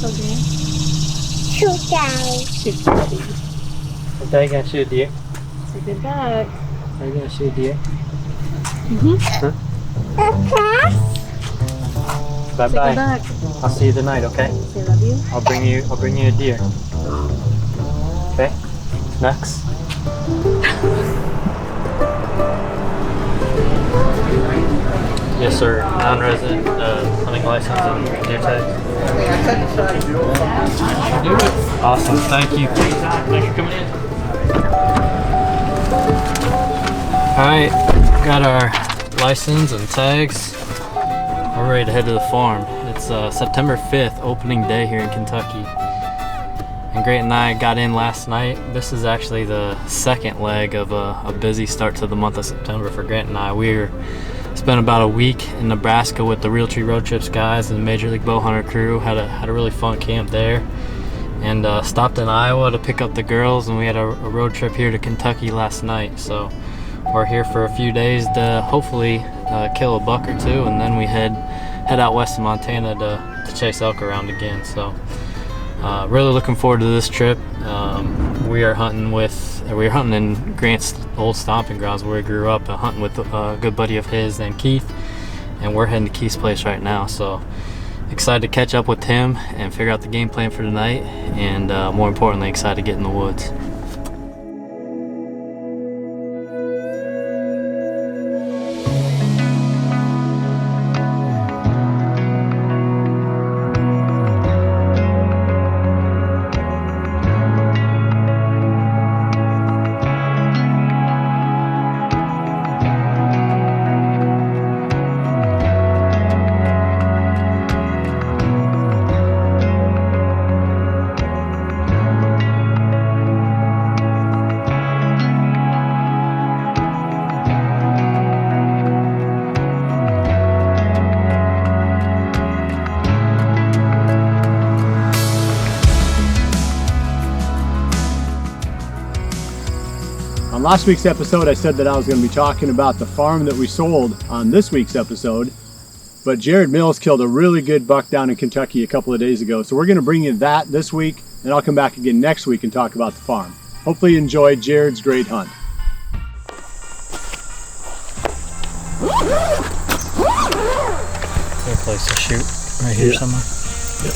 Okay. Shoot daddy. Shoot daddy. Is Daddy gonna shoot a deer? Say good luck. Are you gonna shoot a deer? Mm-hmm. Okay. Bye Say bye. good luck. I'll see you tonight, okay? Say love you. I'll bring you a deer. Okay? Next. Yes, sir. Non-resident hunting license and deer tag. Awesome. Thank you. Thanks for coming in. All right, got our license and tags. We're ready to head to the farm. It's September 5th, opening day here in Kentucky. And Grant and I got in last night. This is actually the second leg of a busy start to the month of September for Grant and I. We spent about a week in Nebraska with the Realtree Road Trips guys and the Major League Bow Hunter crew. Had a really fun camp there. And stopped in Iowa to pick up the girls, and we had a road trip here to Kentucky last night. So we're here for a few days to hopefully kill a buck or two, and then we head out west of Montana to chase elk around again. So really looking forward to this trip. We're hunting in Grant's old stomping grounds where he grew up, hunting with a good buddy of his named Keith, and we're heading to Keith's place right now. So excited to catch up with him and figure out the game plan for tonight, and more importantly, excited to get in the woods. On last week's episode, I said that I was going to be talking about the farm that we sold on this week's episode, but Jared Mills killed a really good buck down in Kentucky a couple of days ago. So we're going to bring you that this week, and I'll come back again next week and talk about the farm. Hopefully you enjoyed Jared's great hunt. Is there a place to shoot right here somewhere? Yep.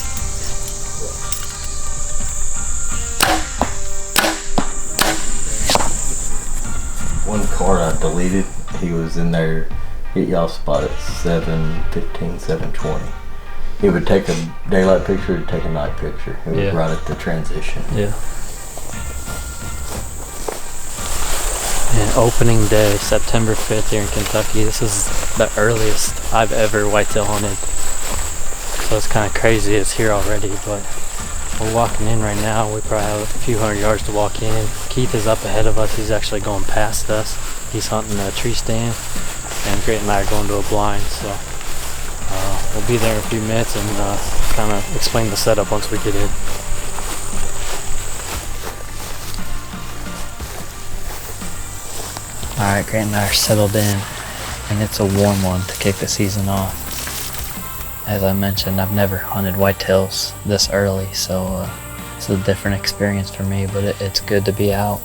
One card I deleted, he was in there, hit y'all spot at 7:15, 7:20. He would take a daylight picture, he'd take a night picture. It was right at the transition. Yeah. And opening day, September 5th here in Kentucky. This is the earliest I've ever whitetail hunted. So it's kind of crazy it's here already, but we're walking in right now. We probably have a few hundred yards to walk in. Keith is up ahead of us. He's actually going past us. He's hunting a tree stand, and Grant and I are going to a blind. So we'll be there in a few minutes and kind of explain the setup once we get in. Alright, Grant and I are settled in, and it's a warm one to kick the season off. As I mentioned, I've never hunted whitetails this early, so it's a different experience for me, but it's good to be out.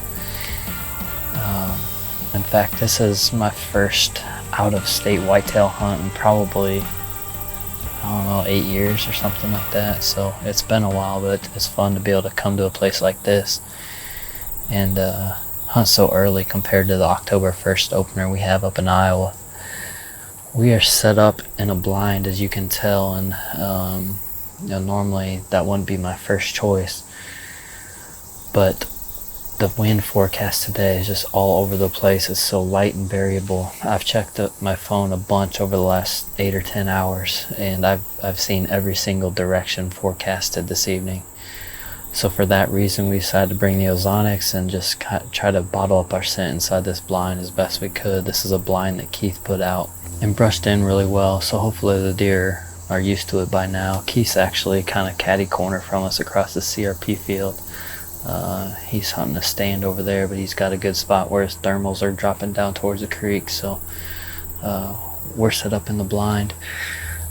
In fact, this is my first out-of-state whitetail hunt in probably, I don't know, 8 years or something like that. So it's been a while, but it's fun to be able to come to a place like this and hunt so early compared to the October 1st opener we have up in Iowa. We are set up in a blind, as you can tell, and normally that wouldn't be my first choice, but the wind forecast today is just all over the place. It's so light and variable. I've checked my phone a bunch over the last 8 or 10 hours, and I've seen every single direction forecasted this evening. So for that reason, we decided to bring the ozonics and just try to bottle up our scent inside this blind as best we could. This is a blind that Keith put out and brushed in really well, so hopefully the deer are used to it by now. Keith's actually kind of catty corner from us across the CRP field. He's hunting a stand over there, but he's got a good spot where his thermals are dropping down towards the creek, so we're set up in the blind.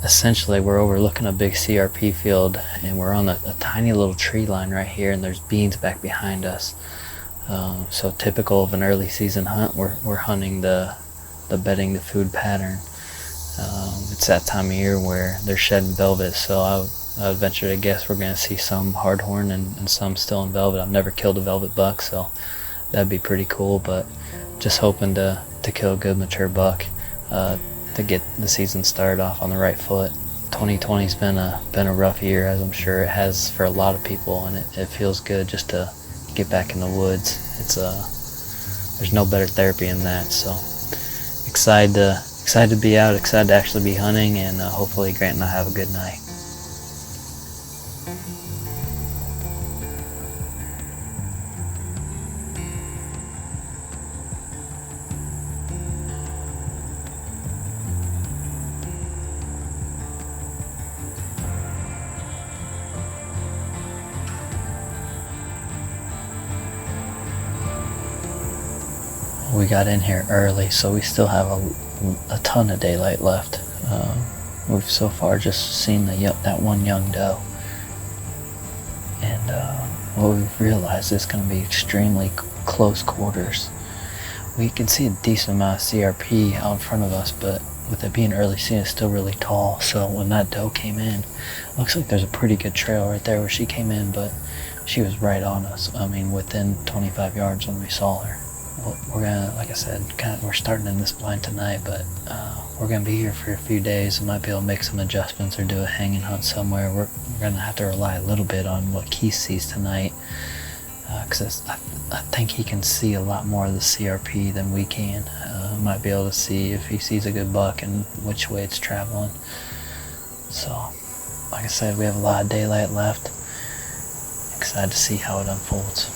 essentially we're overlooking a big CRP field, and we're on a tiny little tree line right here, and there's beans back behind us. So typical of an early season hunt, we're hunting the bedding the food pattern. It's that time of year where they're shedding velvet, so I would venture to guess we're going to see some hardhorn and some still in velvet. I've never killed a velvet buck, so that'd be pretty cool, but just hoping to kill a good mature buck to get the season started off on the right foot. 2020's been a rough year, as I'm sure it has for a lot of people, and it feels good just to get back in the woods. It's there's no better therapy than that, so excited to be out, excited to actually be hunting, and hopefully Grant and I have a good night. We got in here early, so we still have a ton of daylight left. We've so far just seen that one young doe, and what we've realized is going to be extremely close quarters. We can see a decent amount of CRP out in front of us, but with it being early season, it's still really tall. So when that doe came in, looks like there's a pretty good trail right there where she came in, but she was right on us. I mean, within 25 yards when we saw her. We're gonna, like I said, we're starting in this blind tonight, but we're gonna be here for a few days and might be able to make some adjustments or do a hanging hunt somewhere. We're gonna have to rely a little bit on what Keith sees tonight, because I think he can see a lot more of the CRP than we can. Might be able to see if he sees a good buck and which way it's traveling. So, like I said, we have a lot of daylight left. Excited to see how it unfolds.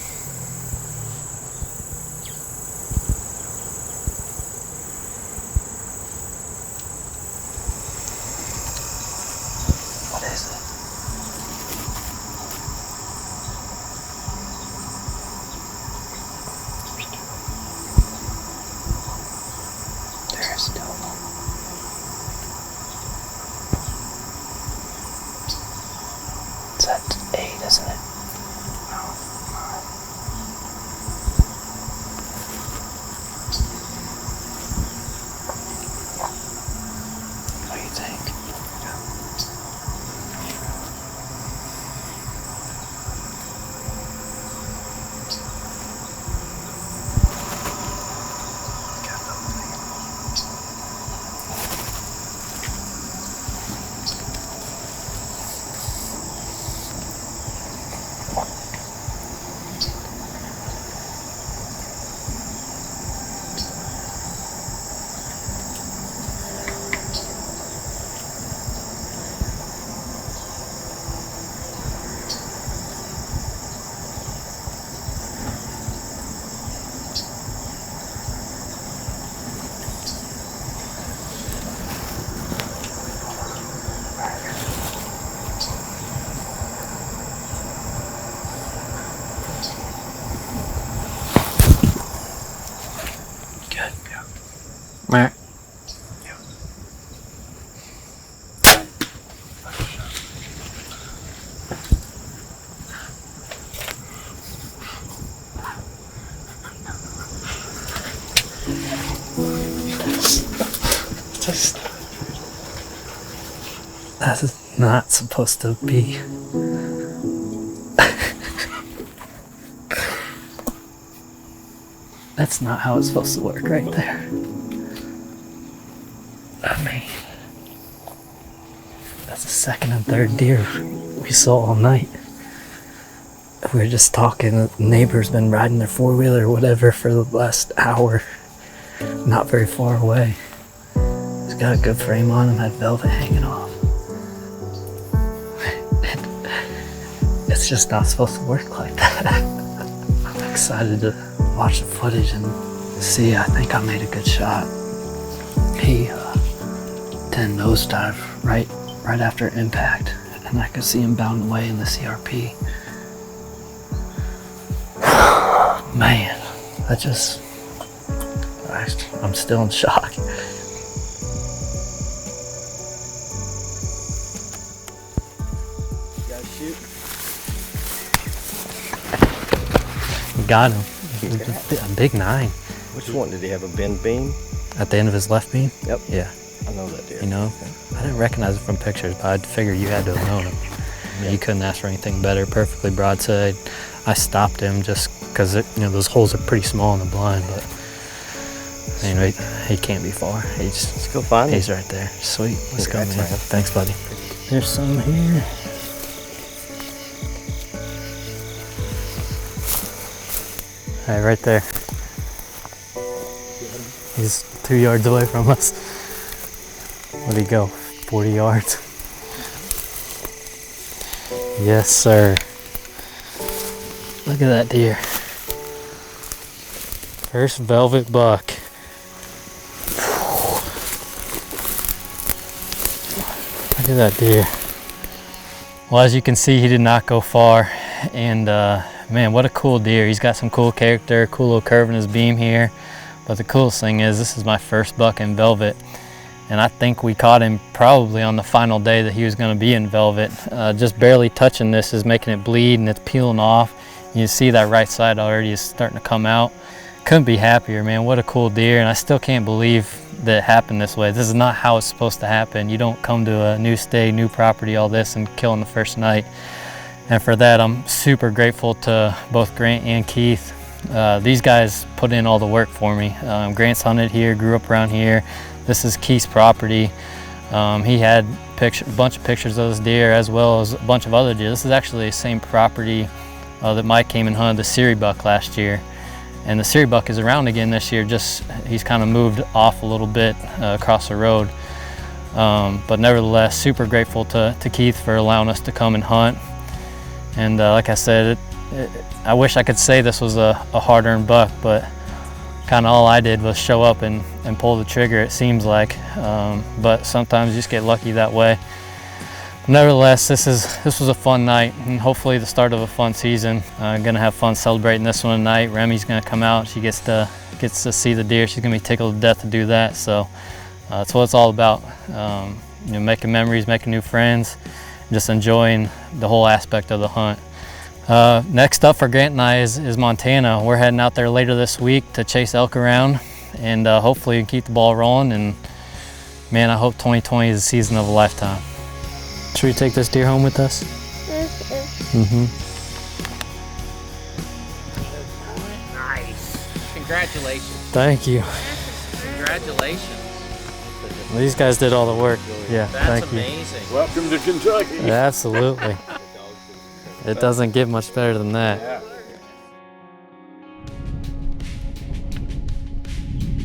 It's at 8, isn't it? What do you think? Meh. That is not supposed to be. That's not how it's supposed to work right there. I mean, that's the second and third deer we saw all night. We were just talking, the neighbor's been riding their four-wheeler or whatever for the last hour, not very far away. He's got a good frame on him, had velvet hanging off. It's just not supposed to work like that. I'm excited to watch the footage and see. I think I made a good shot. He did nosedive right after impact, and I could see him bound away in the CRP. Man, I'm still in shock. Got him. A big 9. Which one? Did he have a bend beam? At the end of his left beam? Yep. Yeah. I know that deer. You know, I didn't recognize it from pictures, but I'd figure you had to have known him. I mean, you couldn't ask for anything better. Perfectly broadside. I stopped him just because those holes are pretty small in the blind, but anyway, he can't be far. Let's go find him. He's right there. Sweet. Let's go, man. Man. Thanks, buddy. There's some here. All right, right there. He's 2 yards away from us. Where'd he go? 40 yards. Yes, sir. Look at that deer. First velvet buck. Look at that deer. Well, as you can see, he did not go far. And man, what a cool deer. He's got some cool character, cool little curve in his beam here. But the coolest thing is, this is my first buck in velvet. And I think we caught him probably on the final day that he was going to be in velvet. Just barely touching this is making it bleed, and it's peeling off. You see that right side already is starting to come out. Couldn't be happier, man. What a cool deer. And I still can't believe that it happened this way. This is not how it's supposed to happen. You don't come to a new state, new property, all this, and kill on the first night. And for that, I'm super grateful to both Grant and Keith. These guys put in all the work for me. Grant's hunted here, grew up around here. This is Keith's property. He had a bunch of pictures of this deer, as well as a bunch of other deer. This is actually the same property that Mike came and hunted the Siri buck last year. And the Siri buck is around again this year, he's kind of moved off a little bit across the road. But nevertheless, super grateful to Keith for allowing us to come and hunt. And like I said, I wish I could say this was a hard-earned buck, but kind of all I did was show up and pull the trigger, it seems like. But sometimes you just get lucky that way. Nevertheless, this was a fun night, and hopefully the start of a fun season. Gonna have fun celebrating this one tonight. Remy's gonna come out. She gets to see the deer. She's gonna be tickled to death to do that. So that's what it's all about. Making memories, making new friends, just enjoying the whole aspect of the hunt. Next up for Grant and I is Montana. We're heading out there later this week to chase elk around, and hopefully keep the ball rolling. And man, I hope 2020 is the season of a lifetime. Should we take this deer home with us? Mm-hmm. Nice. Congratulations. Thank you. Congratulations. Well, these guys did all the work. Yeah, That's thank amazing. Welcome to Kentucky. you. Absolutely. It doesn't get much better than that.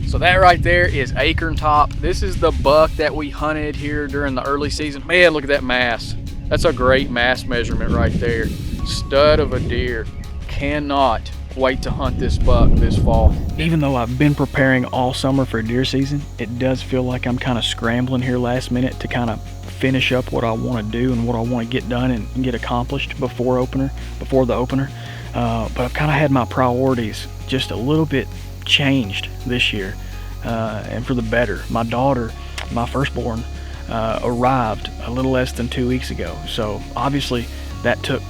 So that right there is acorn top. This is the buck that we hunted here during the early season. Man, look at that mass. That's a great mass measurement right there. Stud of a deer. Cannot wait to hunt this buck this fall. Even though I've been preparing all summer for deer season, it does feel like I'm kind of scrambling here last minute to kind of finish up what I want to do and what I want to get done and get accomplished before the opener. But I've kind of had my priorities just a little bit changed this year, and for the better. My daughter, my firstborn, arrived a little less than 2 weeks ago, so obviously that took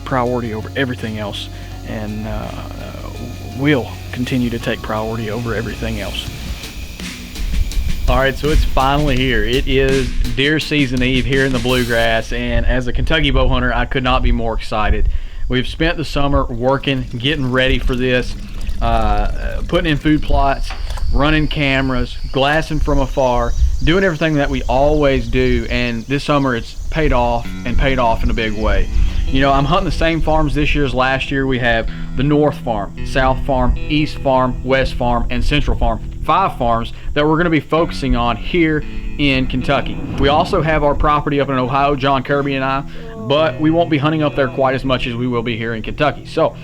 priority over everything else, and will continue to take priority over everything else. All right, so it's finally here. It is deer season eve here in the Bluegrass, and as a Kentucky bow hunter, I could not be more excited. We've spent the summer working, getting ready for this, putting in food plots, running cameras, glassing from afar, doing everything that we always do, and this summer it's paid off, and paid off in a big way. I'm hunting the same farms this year as last year. We have the North Farm, South Farm, East Farm, West Farm, and Central Farm. 5 farms that we're going to be focusing on here in Kentucky. We also have our property up in Ohio, John Kirby and I, but we won't be hunting up there quite as much as we will be here in Kentucky. So,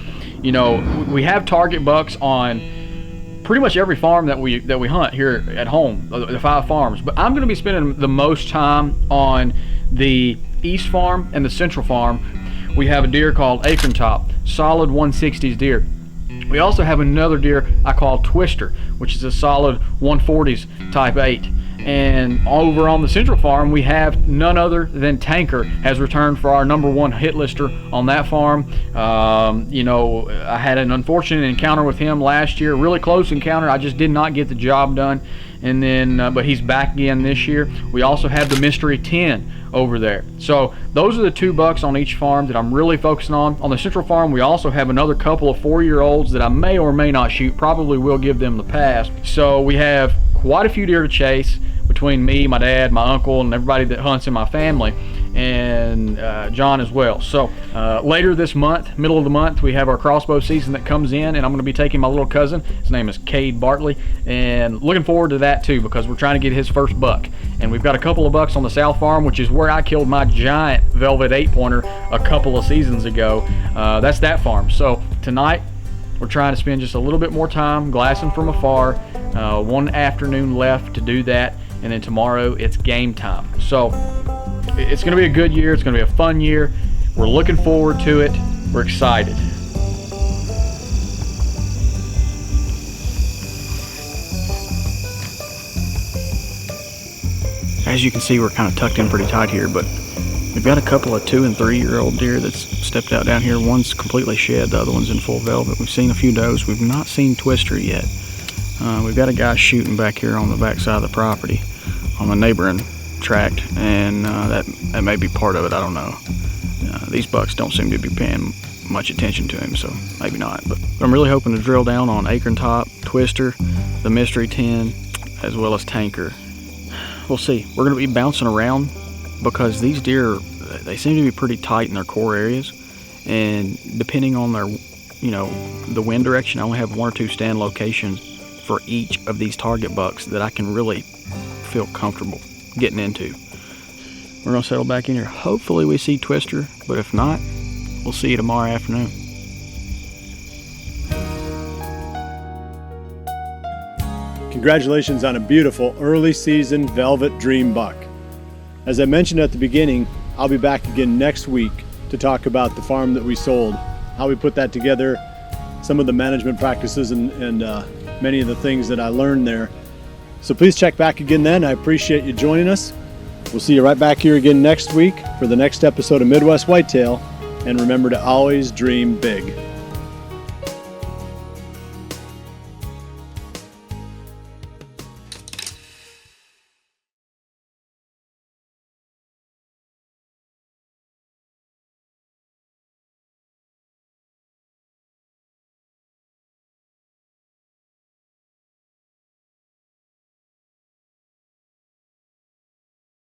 we have target bucks on pretty much every farm that we hunt here at home, the 5 farms. But I'm going to be spending the most time on the East Farm and the Central Farm. We have a deer called Acorn Top, solid 160s deer. We also have another deer I call Twister, which is a solid 140s type 8. And over on the Central Farm, we have none other than Tanker has returned for our #1 hit lister on that farm. You know, I had an unfortunate encounter with him last year, really close encounter. I just did not get the job done. And then, but he's back again this year. We also have the Mystery 10 over there. So those are the 2 bucks on each farm that I'm really focusing on. On the Central Farm, we also have another couple of 4-year-olds that I may or may not shoot. Probably will give them the pass. So we have quite a few deer to chase between me, my dad, my uncle, and everybody that hunts in my family, and John as well. So later this month, middle of the month, we have our crossbow season that comes in, and I'm going to be taking my little cousin. His name is Cade Bartley, and looking forward to that too, because we're trying to get his first buck. And we've got a couple of bucks on the South Farm, which is where I killed my giant velvet 8-pointer a couple of seasons ago. That's that farm. So tonight, we're trying to spend just a little bit more time glassing from afar. One afternoon left to do that, and then tomorrow it's game time. So it's going to be a good year. It's going to be a fun year. We're looking forward to it. We're excited. As you can see, we're kind of tucked in pretty tight here, but we've got a couple of 2- and 3-year-old deer that's stepped out down here. One's completely shed, the other one's in full velvet. We've seen a few does. We've not seen Twister yet. We've got a guy shooting back here on the back side of the property on the neighboring tract, and that may be part of it. I don't know. These bucks don't seem to be paying much attention to him, so maybe not. But I'm really hoping to drill down on Acorn Top, Twister, the Mystery 10, as well as Tanker. We'll see. We're going to be bouncing around because these deer, they seem to be pretty tight in their core areas, and depending on their, you know, the wind direction, I only have 1 or 2 stand locations for each of these target bucks that I can really feel comfortable getting into. We're gonna settle back in here. Hopefully we see Twister, but if not, we'll see you tomorrow afternoon. Congratulations on a beautiful early season velvet dream buck. As I mentioned at the beginning, I'll be back again next week to talk about the farm that we sold, how we put that together, some of the management practices, and many of the things that I learned there. So please check back again then. I appreciate you joining us. We'll see you right back here again next week for the next episode of Midwest Whitetail. And remember to always dream big.